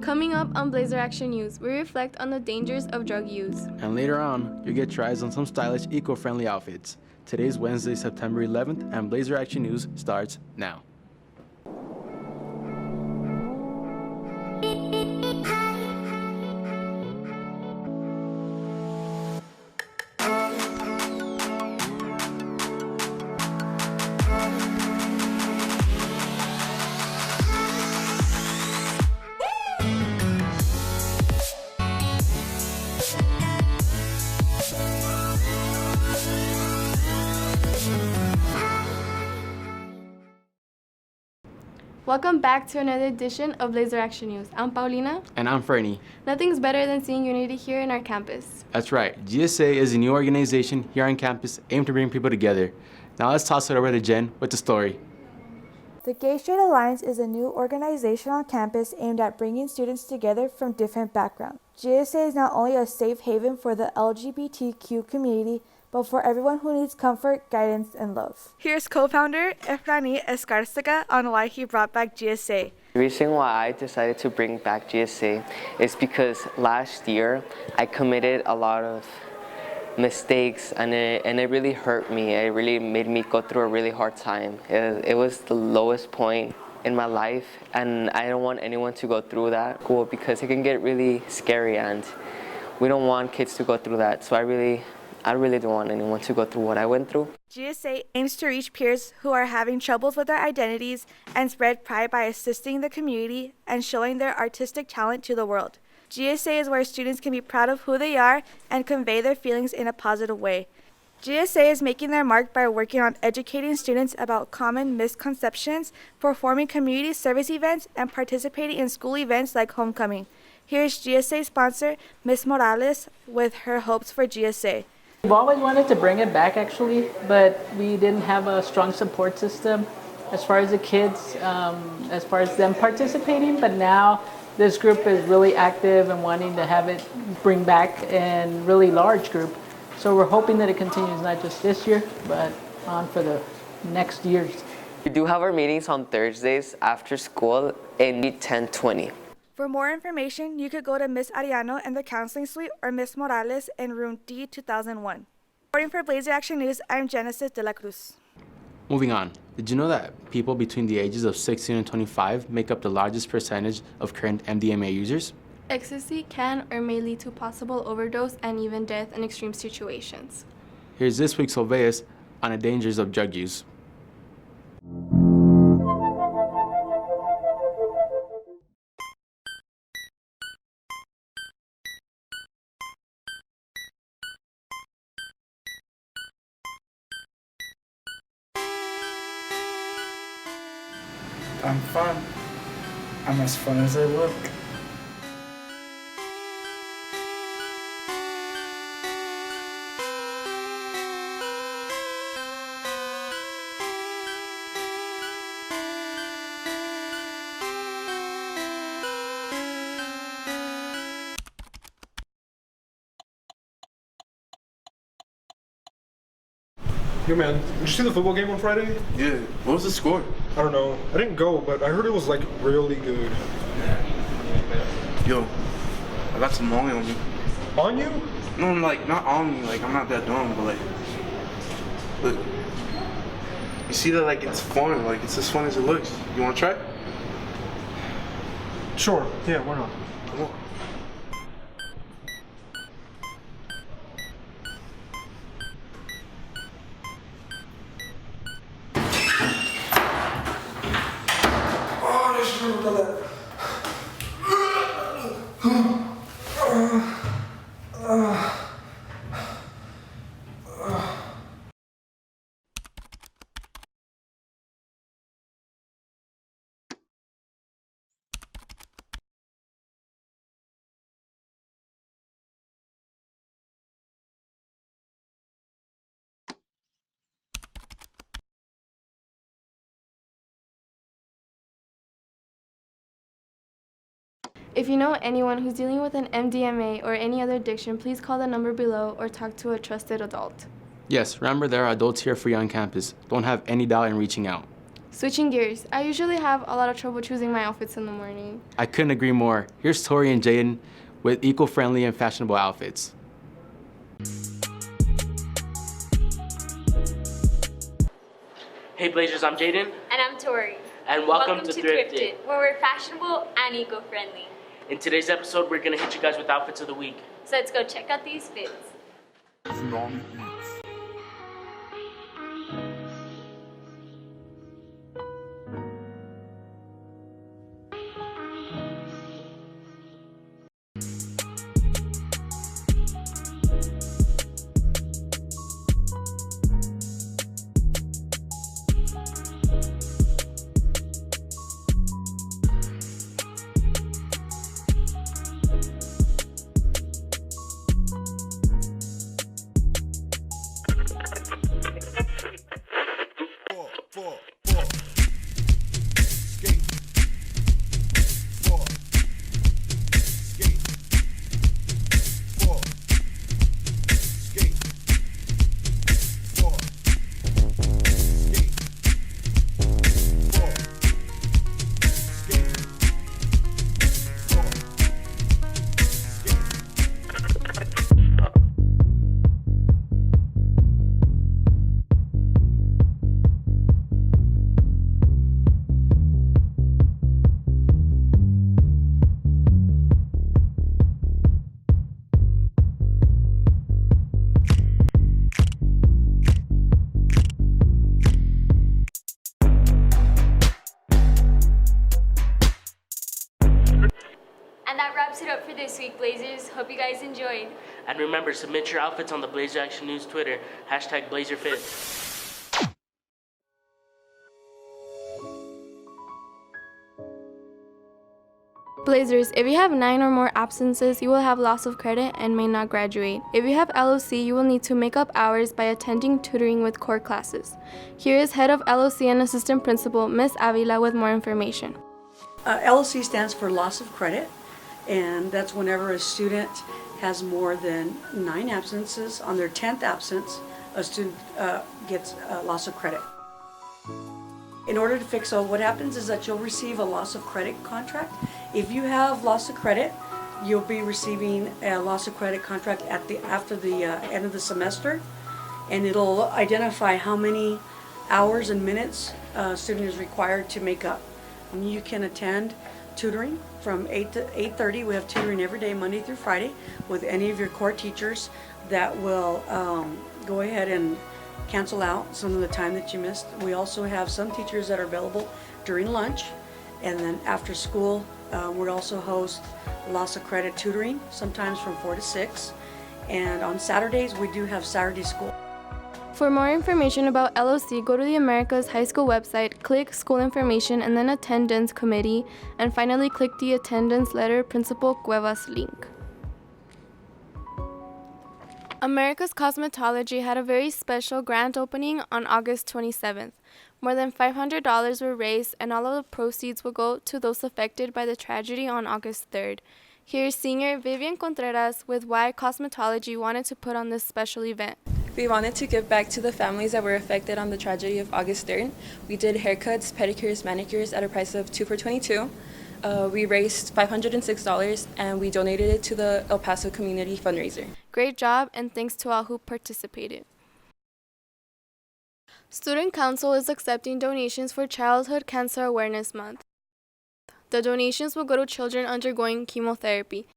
Coming up on Blazer Action News, we reflect on the dangers of drug use. And later on, you get tries on some stylish, eco-friendly outfits. Today's Wednesday, September 11th, and Blazer Action News starts now. Welcome back to another edition of Blazer Action News. I'm Paulina. And I'm Fernie. Nothing's better than seeing unity here in our campus. That's right. GSA is a new organization here on campus aimed to bring people together. Now let's toss it over to Jen with the story. The Gay Straight Alliance is a new organization on campus aimed at bringing students together from different backgrounds. GSA is not only a safe haven for the LGBTQ community, but for everyone who needs comfort, guidance, and love. Here's co-founder Efrani Escarcega on why he brought back GSA. The reason why I decided to bring back GSA is because last year I committed a lot of mistakes and it really hurt me. It really made me go through a really hard time. It was the lowest point in my life, and I don't want anyone to go through that because it can get really scary, and we don't want kids to go through that. So I really don't want anyone to go through what I went through. GSA aims to reach peers who are having troubles with their identities and spread pride by assisting the community and showing their artistic talent to the world. GSA is where students can be proud of who they are and convey their feelings in a positive way. GSA is making their mark by working on educating students about common misconceptions, performing community service events, and participating in school events like homecoming. Here's GSA sponsor, Ms. Morales, with her hopes for GSA. We've always wanted to bring it back actually, but we didn't have a strong support system as far as the kids, as far as them participating, but now this group is really active and wanting to have it bring back in really large group. So we're hoping that it continues not just this year, but on for the next years. We do have our meetings on Thursdays after school in 10:20. For more information, you could go to Ms. Ariano in the counseling suite or Ms. Morales in room D 2001. Reporting for Blazer Action News, I'm Genesis de la Cruz. Moving on, did you know that people between the ages of 16 and 25 make up the largest percentage of current MDMA users? Ecstasy can or may lead to possible overdose and even death in extreme situations. Here's this week's Solveus on the dangers of drug use. I'm fun. I'm as fun as I look. Yo man, did you see the football game on Friday? Yeah, what was the score? I don't know. I didn't go, but I heard it was like really good. Yo, I got some money on me. On you? No, like, not on me, like, I'm not that dumb, but like, look. You see that, like, it's fun, like, it's as fun as it looks. You wanna try? Sure, yeah, why not? Come on. If you know anyone who's dealing with an MDMA or any other addiction, please call the number below or talk to a trusted adult. Yes, remember there are adults here for you on campus. Don't have any doubt in reaching out. Switching gears, I usually have a lot of trouble choosing my outfits in the morning. I couldn't agree more. Here's Tori and Jaden with eco-friendly and fashionable outfits. Hey Blazers, I'm Jaden. And I'm Tori. And welcome to Thrifted, where we're fashionable and eco-friendly. In today's episode, we're going to hit you guys with outfits of the week. So let's go check out these fits. And that wraps it up for this week, Blazers. Hope you guys enjoyed. And remember, submit your outfits on the Blazer Action News Twitter, #BlazerFit. Blazers, if you have 9 or more absences, you will have loss of credit and may not graduate. If you have LOC, you will need to make up hours by attending tutoring with core classes. Here is Head of LOC and Assistant Principal, Ms. Avila, with more information. LOC stands for loss of credit, and that's whenever a student has more than 9 absences. On their 10th absence, a student gets a loss of credit. In order to fix so what happens is that you'll receive a loss of credit contract. If you have loss of credit, you'll be receiving a loss of credit contract after the end of the semester, and it'll identify how many hours and minutes a student is required to make up. You can attend tutoring from 8 to 8:30. We have tutoring every day, Monday through Friday, with any of your core teachers that will go ahead and cancel out some of the time that you missed. We also have some teachers that are available during lunch, and then after school, we also host loss of credit tutoring, sometimes from 4 to 6. And on Saturdays, we do have Saturday school. For more information about LOC, go to the Americas High School website, click School Information and then Attendance Committee, and finally click the Attendance Letter Principal Cuevas link. America's Cosmetology had a very special grand opening on August 27th. More than $500 were raised, and all of the proceeds will go to those affected by the tragedy on August 3rd. Here's Senior Vivian Contreras with why Cosmetology wanted to put on this special event. We wanted to give back to the families that were affected on the tragedy of August 3rd. We did haircuts, pedicures, manicures at a price of 2 for $22. We raised $506 and we donated it to the El Paso Community Fundraiser. Great job, and thanks to all who participated. Student Council is accepting donations for Childhood Cancer Awareness Month. The donations will go to children undergoing chemotherapy.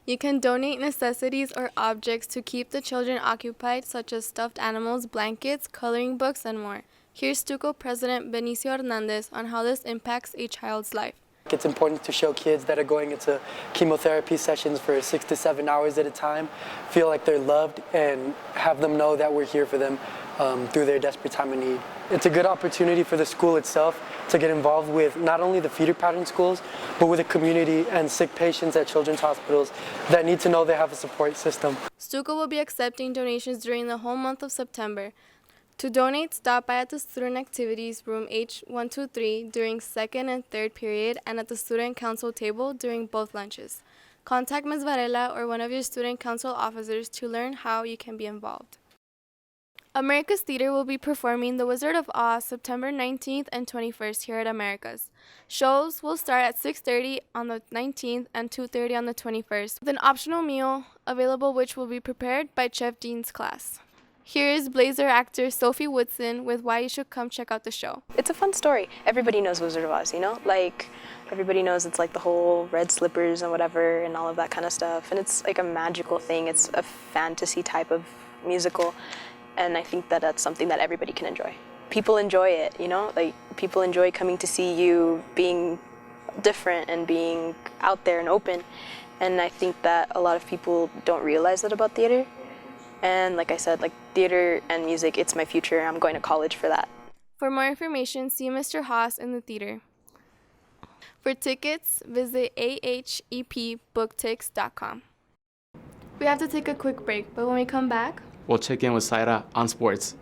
You can donate necessities or objects to keep the children occupied, such as stuffed animals, blankets, coloring books, and more. Here's Stuco President Benicio Hernandez on how this impacts a child's life. It's important to show kids that are going into chemotherapy sessions for 6 to 7 hours at a time, feel like they're loved, and have them know that we're here for them through their desperate time of need. It's a good opportunity for the school itself to get involved with not only the feeder pattern schools, but with the community and sick patients at children's hospitals that need to know they have a support system. Stuco will be accepting donations during the whole month of September. To donate, stop by at the Student Activities Room H123 during second and third period and at the Student Council table during both lunches. Contact Ms. Varela or one of your Student Council officers to learn how you can be involved. America's Theater will be performing The Wizard of Oz September 19th and 21st here at America's. Shows will start at 6:30 on the 19th and 2:30 on the 21st, with an optional meal available which will be prepared by Chef Dean's class. Here is Blazer actor Sophie Woodson with why you should come check out the show. It's a fun story. Everybody knows Wizard of Oz, you know? Like, everybody knows it's like the whole red slippers and whatever and all of that kind of stuff. And it's like a magical thing. It's a fantasy type of musical. And I think that that's something that everybody can enjoy. People enjoy it, you know? Like, people enjoy coming to see you being different and being out there and open. And I think that a lot of people don't realize that about theater. And like I said, like theater and music, it's my future. I'm going to college for that. For more information, see Mr. Haas in the theater. For tickets, visit ahepbooktix.com. We have to take a quick break, but when we come back, We'll check in with Saira on sports.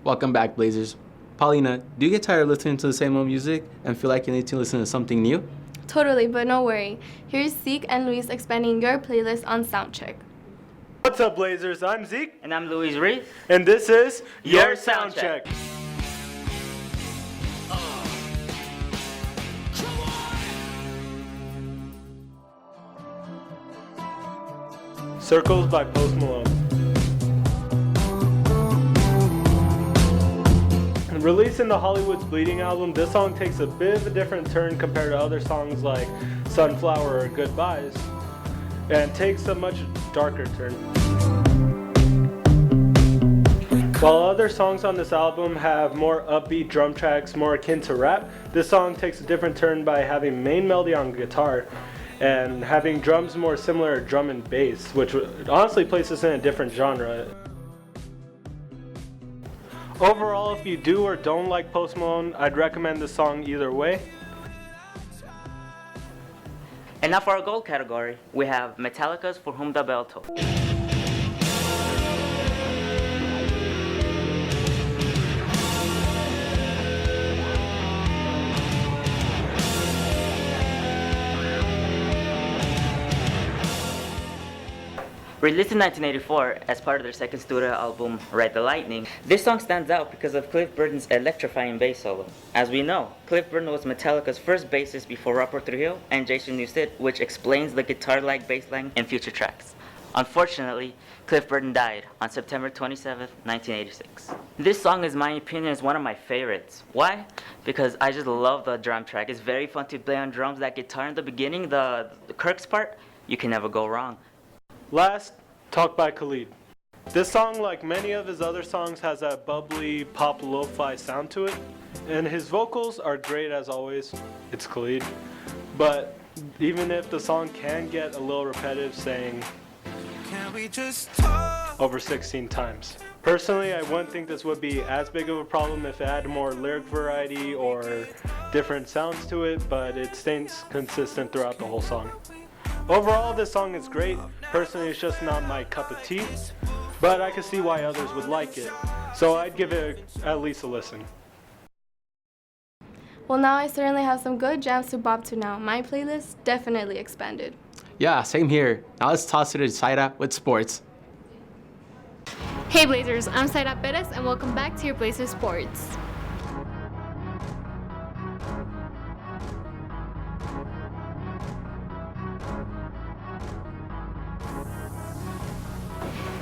Welcome back, Blazers. Paulina, do you get tired of listening to the same old music and feel like you need to listen to something new? totally, but no worry. Here's Zeke and Luis expanding your playlist on Soundcheck. What's up, Blazers? I'm Zeke. And I'm Luis Reed. And this is Your Soundcheck. Circles by Post Malone. Released in the Hollywood's Bleeding album, this song takes a bit of a different turn compared to other songs like Sunflower or Goodbyes, and takes a much darker turn. While other songs on this album have more upbeat drum tracks more akin to rap, this song takes a different turn by having main melody on guitar and having drums more similar to drum and bass, which honestly places in a different genre. Overall, if you do or don't like Post Malone, I'd recommend this song either way. And now for our gold category, we have Metallica's For Whom the Bell Tolls. Released in 1984 as part of their second studio album, Ride the Lightning, this song stands out because of Cliff Burton's electrifying bass solo. As we know, Cliff Burton was Metallica's first bassist before Robert Trujillo and Jason Newsted, which explains the guitar-like bass line in future tracks. Unfortunately, Cliff Burton died on September 27, 1986. This song, in my opinion, is one of my favorites. Why? Because I just love the drum track. It's very fun to play on drums. That guitar in the beginning, the Kirk's part, you can never go wrong. Last, Talk by Khalid. This song, like many of his other songs, has that bubbly pop lo-fi sound to it, and his vocals are great as always. It's Khalid. But even if the song can get a little repetitive, saying "Can we just talk?" over 16 times. Personally, I wouldn't think this would be as big of a problem if it had more lyric variety or different sounds to it, but it stays consistent throughout the whole song. Overall, this song is great. Personally, it's just not my cup of tea, but I can see why others would like it. So I'd give it at least a listen. Well, now I certainly have some good jams to bop to now. My playlist definitely expanded. Yeah, same here. Now let's toss it to Saida with sports. Hey Blazers, I'm Saida Perez and welcome back to your Blazers Sports.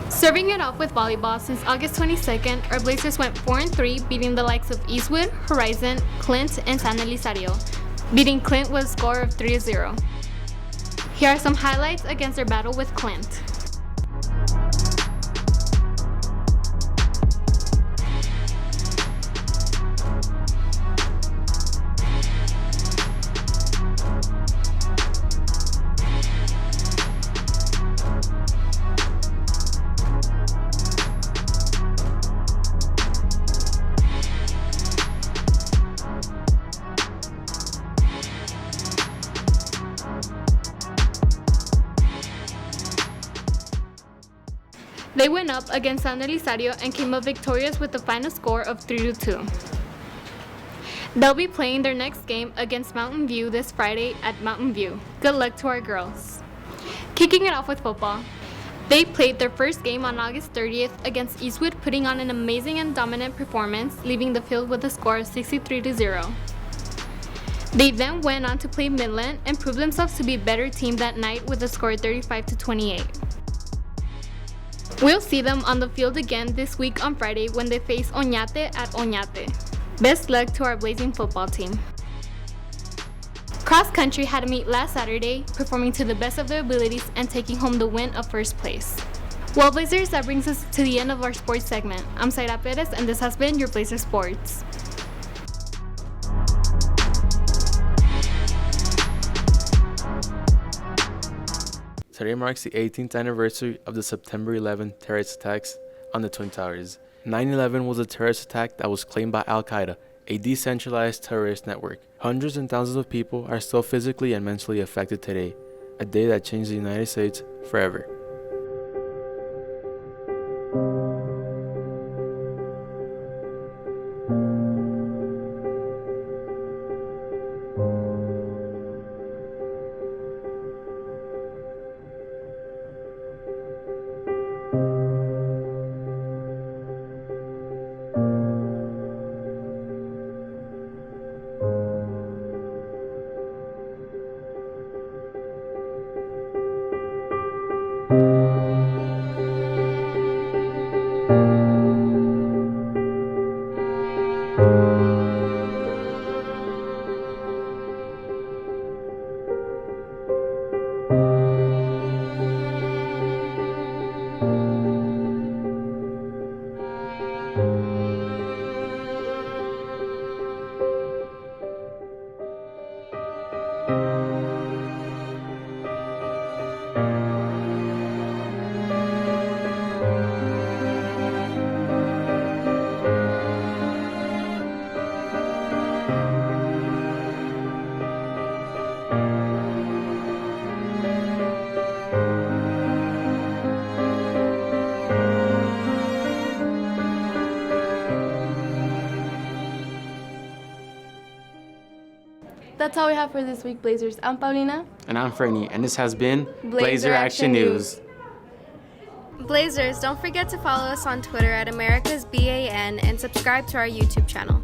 Serving it off with volleyball since August 22nd, our Blazers went 4-3, beating the likes of Eastwood, Horizon, Clint, and San Elizario. Beating Clint with a score of 3-0. Here are some highlights against their battle with Clint. They went up against San Elizario and came up victorious with the final score of 3-2. They'll be playing their next game against Mountain View this Friday at Mountain View. Good luck to our girls. Kicking it off with football. They played their first game on August 30th against Eastwood, putting on an amazing and dominant performance, leaving the field with a score of 63-0. They then went on to play Midland and proved themselves to be a better team that night with a score of 35-28. We'll see them on the field again this week on Friday when they face Oñate at Oñate. Best luck to our Blazing football team. Cross country had a meet last Saturday, performing to the best of their abilities and taking home the win of first place. Well, Blazers, that brings us to the end of our sports segment. I'm Saida Perez, and this has been your Blazer Sports. Today marks the 18th anniversary of the September 11 terrorist attacks on the Twin Towers. 9/11 was a terrorist attack that was claimed by Al-Qaeda, a decentralized terrorist network. Hundreds and thousands of people are still physically and mentally affected today, a day that changed the United States forever. That's all we have for this week, Blazers. I'm Paulina. And I'm Fernie, and this has been Blazer Action News. Blazers, don't forget to follow us on Twitter at AmericasBAN and subscribe to our YouTube channel.